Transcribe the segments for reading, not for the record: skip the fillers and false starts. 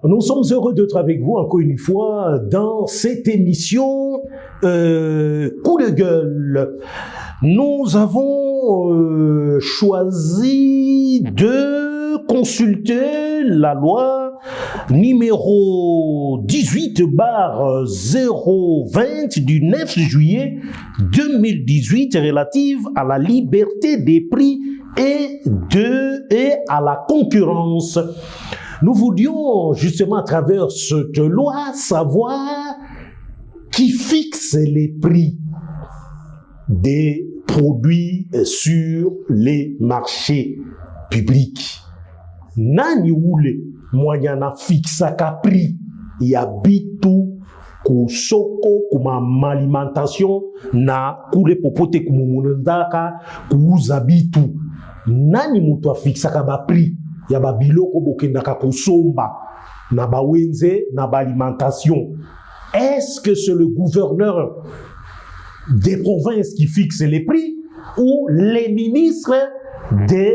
Nous sommes heureux d'être avec vous encore une fois dans cette émission Coup de gueule. Nous avons choisi de consulter la loi numéro 18/020 du 9 juillet 2018 relative à la liberté des prix et à la concurrence. Nous voulions justement à travers cette loi savoir qui fixe les prix des produits sur les marchés publics. Nani ule mwanyana fixa ka prix ya bitu ku soko kuma alimentation na kule popote kumumunandaka kuuza bitu. Nani mutu afixa ka ba prix ya ba biloko bokendaka kusomba na ba wenze na ba alimentation? Est-ce que c'est le gouverneur des provinces qui fixe les prix ou les ministres de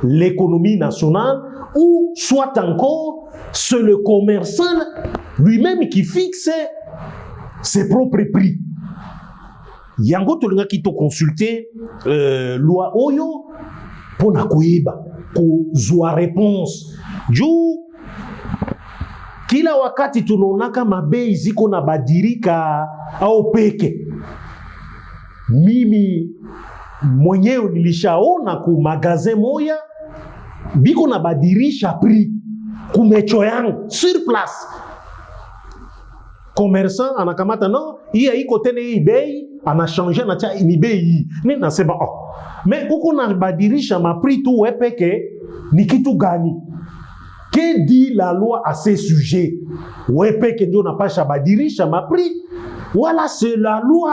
l'économie nationale ou soit encore c'est le commerçant lui-même qui fixe ses propres prix? Yango tolinga kito consulter loi oyo pona koyeba kuzwa réponse juu kila wakati tunaonaka mabei ziko na badirika au peke. Mimi mwenyewe nilishaona ku magasin moya biko na badirisha prix kumecho yangu sur place. Commerçant anakamata no hii iko tena hii bei anachange na cha ni bei hii. Mimi nasema mais uko na badirisha ma prix tu wewe peke ni kitu gani? Que dit la loi à ces sujets? Wewe ndio unapasha badirisha ma prix wala c'est la loi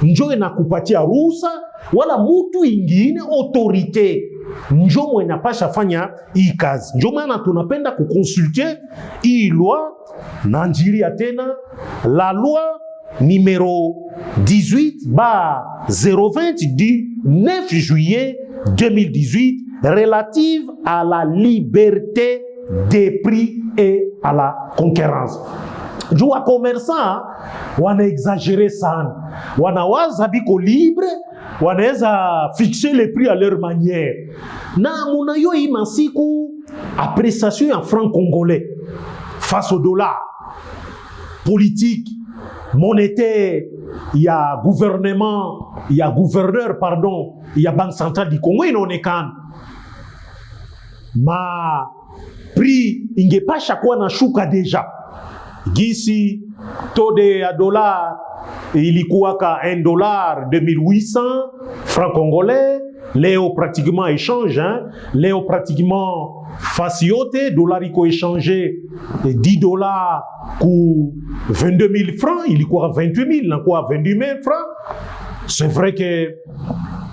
njo inakupatia ruhusa wala mutu ingine autorite njo mwenye napasha fanya hii kazi? Njo maana tunapenda kukonsulte hii loi na njiri tena la loi numéro 18/020 du 9 juillet 2018 relative à la liberté des prix et à la concurrence. Juu wa commerçant wana exagere sana, wanawaza biko libre, wanaweza fixer les prix à leur manière. Na munayo hii masiku appréciation en franc congolais face au dollar, politique monétaire, il y a gouvernement, il y a gouverneur pardon, il y a banque centrale du Congo inaonekana ma prix ingepasha kuwa na shuka deja. Gisi taux de dollar ilikuwa ka $1 2800 francs congolais. Léo pratiquement échange, hein? Léo pratiquement facioté, dollar iko échangé $10 ku 22 000 francs, ilikuwa 28 000, nakuwa 28 000 francs. C'est vrai que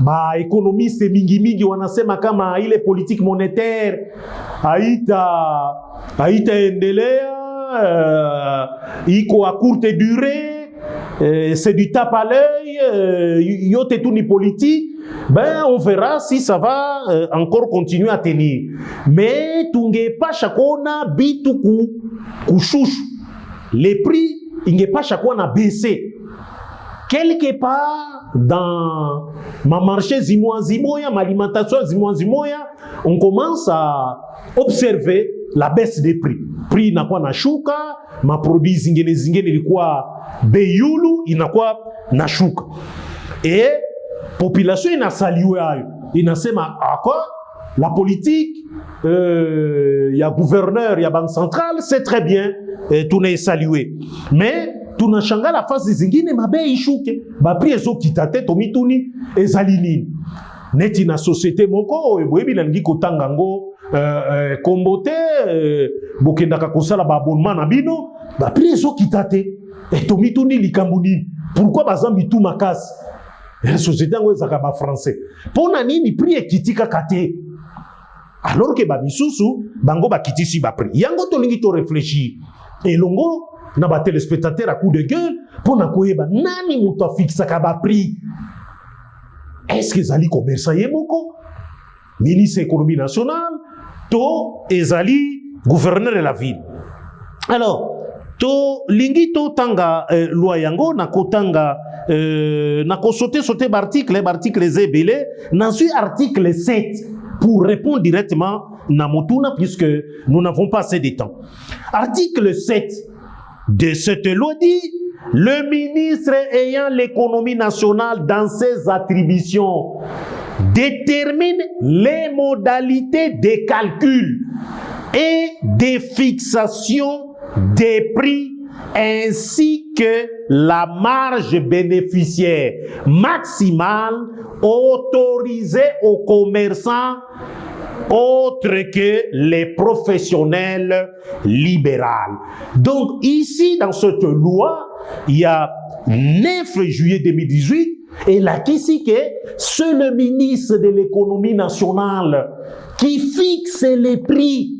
ba économiste mingi wanasema kama ile politique monétaire haita endelea, iko à courte durée, c'est du tape à l'œil, yote tout ni politique. Ben on verra si ça va encore continuer à tenir. Mais tungepa shakona bitu kushushu. Les prix ingepa shakona baisser. Quelque part dans ma marché zimoya, ma alimentation zimoya, on commence à observer la baisse des prix. Prix inakuwa na shuka, ma produits zingine ilikuwa bei yulu inakuwa na shuka. Et population inasaliwe hayo. Inasema quoi? La politique ya gouverneur, ya banque centrale, c'est très bien, tuna salué. Mais tunashanga la fasi zingine mabei ishuke, ba prix ezo kitate tomituni ezali nini? Neti na société moko boyebi na ngi kotanga ngo kombote bokendaka kosala ba abonnement na bino, ba prix ezo kitate tomituni likambo nini? Pourquoi bazambi tout makasi? La société ngo ezaka ba français. Pona nini prix ekitika kate? Alors que ba bisusu bango ba kitisi ba prix. Yango tolingi to réfléchir. Et longo na ba téléspectateur à coup de gueule pona koyeba nani muto fixa ka ba prix. Est-ce que zali commerçant yemoko? Ministre économie nationale to ezali gouverneur de la ville. Alors, to lingi to tanga loi yango na kotanga na ko sauter l'article zebele na suis article 7 pour répondre directement na motuna puisque nous n'avons pas assez de temps. Article 7 de cette loi dit: le ministre ayant l'économie nationale dans ses attributions détermine les modalités de calcul et de fixation des prix ainsi que la marge bénéficiaire maximale autorisée aux commerçants autres que les professionnels libéraux. Donc ici, dans cette loi, il y a 9 juillet 2018, et là, ici, c'est le ministre de l'économie nationale qui fixe les prix.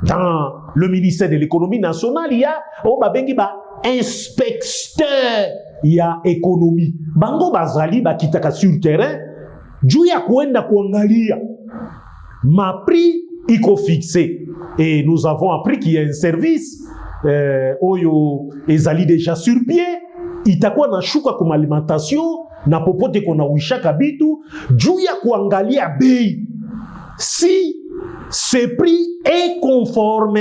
Dans le ministère de l'économie nationale, il y a inspecteur, il y a économie. Bango bazali bakitaka sur le terrain, juu ya kuenda kuangalia ma prix iko fixé. Et nous avons appris qu'il y a un service oyo ezali déjà sur pied, itakuwa na shuka kuma alimentation na popote kona wishaka bitu juu ya kuangalia bei si ce prix est conforme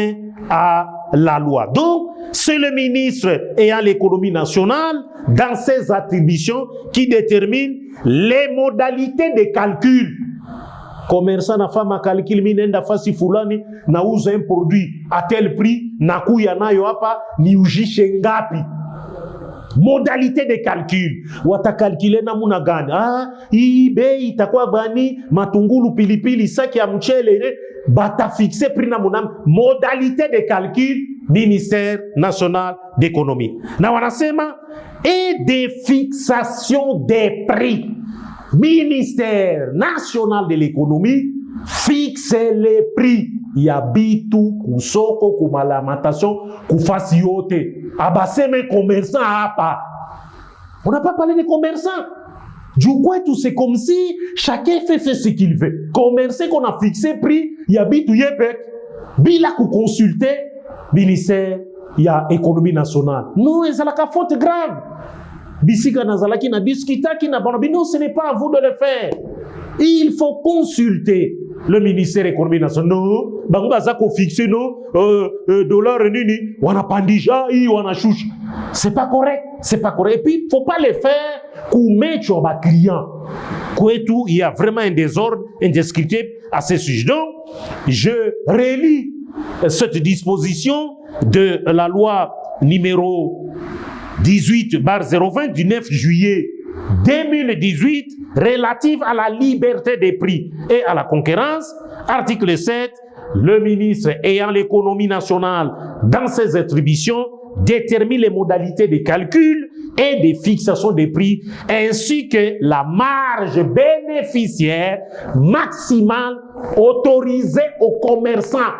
à la loi. Donc, c'est le ministre ayant l'économie nationale dans ses attributions qui détermine les modalités de calcul. Commerçant na fama calcul minenda fasi fulani na uza un produit à tel prix na kuya nayo hapa ni ujishe ngapi. Modalité de calcul. Watakalkile namuna gani? Hii bei itakuwa bani matungulu pilipili saki ya mchele bata fixe prix namuna. Modalité de calcul ministère national d'économie. Na wanasema et de fixation des prix. Ministère national de l'économie fixe les prix. Il y a bitu, kusoko, kumalamatation, kufasi yote. Abaseme commerçants hapa. On n'a pas parlé des commerçants. Du coup, tout c'est comme si chacun fait ce qu'il veut. Commerçant qu'on a fixé prix, il y a bitu yepek. Bila ku consulter ministère, il y a économie nationale. Non, c'est la faute grave. Bisika nazalaki na discutaki na banobi. Non, ce n'est pas à vous de le faire. Il faut consulter le ministère de l'économie nationale. Non, bangobaza ko fixé non, dollar nini, wana pandija, wana chouch. C'est pas correct, c'est pas correct. Et puis, faut pas le faire pour mettre ba client. Kwetu, il y a vraiment un désordre indescriptible à ce sujet. Donc, je relis cette disposition de la loi numéro 18/020 du 9 juillet 2018 relative à la liberté des prix et à la concurrence. Article 7, le ministre ayant l'économie nationale dans ses attributions détermine les modalités de calcul et de fixation des prix ainsi que la marge bénéficiaire maximale autorisée aux commerçants.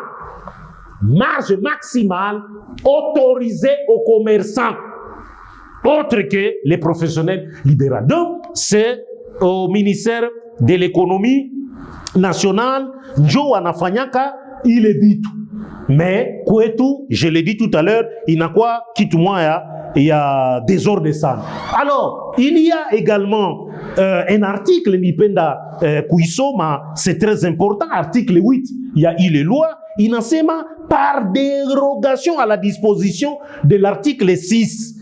Marge maximale autorisée aux commerçants autre que les professionnels libéraux. Donc, c'est au ministère de l'économie nationale, Joe Anafanyaka, il est dit tout. Mais, Kwetu, je l'ai dit tout à l'heure, il n'a quoi, quitte-moi, il y a désordre de sang. Alors, il y a également un article, Nipenda Kuisoma, c'est très important, article 8, il y a eu les lois, il enseigne par dérogation à la disposition de l'article 6.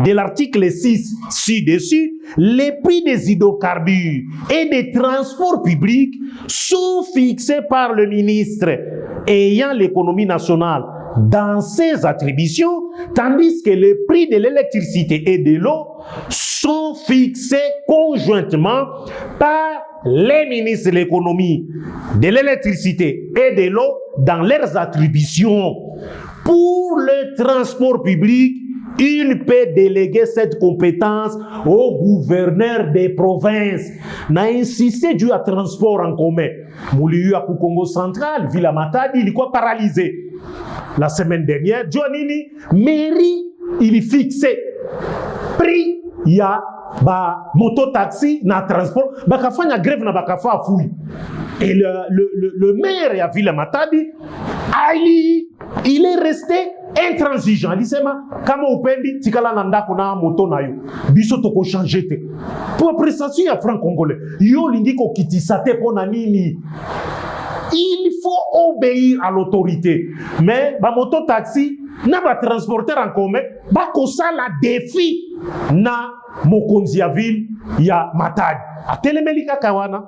De l'article 6 ci-dessus, les prix des hydrocarbures et des transports publics sont fixés par le ministre ayant l'économie nationale dans ses attributions, tandis que les prix de l'électricité et de l'eau sont fixés conjointement par les ministres de l'économie, de l'électricité et de l'eau dans leurs attributions. Pour le transport public, il peut déléguer cette compétence au gouverneur des provinces. N'a insisté du transport en commun. Mouliou à Congo central, Villa Matadi, il est quoi paralysé. La semaine dernière, Johnini, mairie, il est fixé. Prix, il y a moto-taxi, na transport, bakafa na grève na bakafa fouille. Et le maire à Villa Matadi, Ali il est resté intransigeant. Alisema kama upendi tikala na ndako na moto na yo biso toko changer te pour appréciation ya franc congolais yo lingi ko kitisa te pona nini. Il faut obéir à l'autorité. Mais ba moto taxi na ba transporteur en commun ba kosala défi na mokonzi ya ville ya Matadi atelemeli kaka wana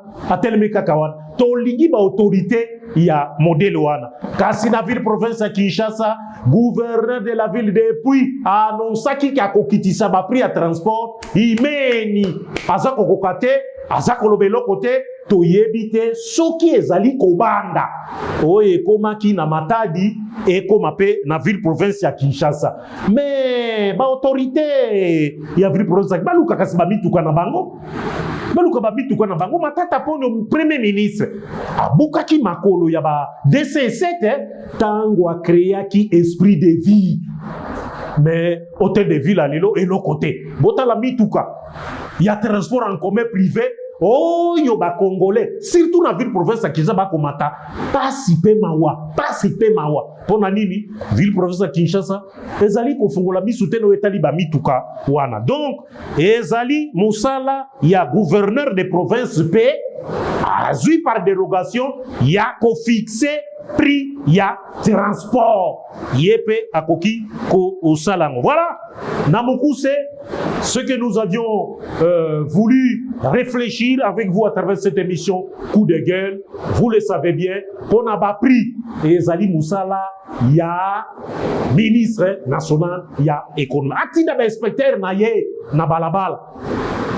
to lingi ba autorité ya modèle wana kasi na ville province ya Kinshasa gouverneur de la ville depuis annonçaki ki akokitisa ba prix ya transport imeni aza kokokate aza kolobelo kote toyebi te soki ezali kobanda oyo ekomaki na Matadi ekoma pe na ville province ya Kinshasa. Mais ba autorité ya ville province baluka kasi bamituka na bango Matata pono premier ministre abukaki makolo ya ba DC7 tango a créaki esprit de vie. Mais hôtel de ville alelo et l'autre côté botala mituka ya transport en commun privé. Oh, yo ba Congolais, surtout dans la ville province à Kinshasa ba komata, pas si pe mawa. Pona nini, ville province à Kinshasa, ezali ko fungola bisuteno etali ba mituka wana. Donc, ezali musala ya gouverneur de province pe azui par dérogation ya ko fixer prix ya transport. Yepe akoki ko osalango. Voilà, namukuse ce que nous avions voulu réfléchir avec vous à travers cette émission Coup de gueule. Vous le savez bien, on a pas pris et Zali Moussala, il y a ministre national, il y a économie. Atina inspecteur na ye na balabal.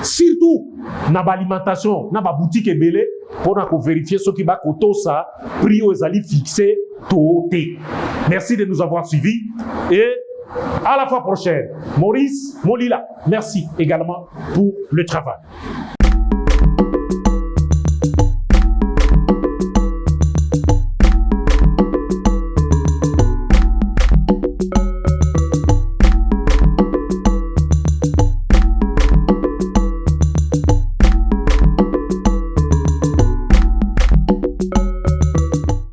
Surtout na alimentation, na boutique ebele pour vérifier ce qui va koto ça prix aux ali fixé toté. Merci de nous avoir suivis et à la fois prochaine. Maurice Molila, merci également pour le travail.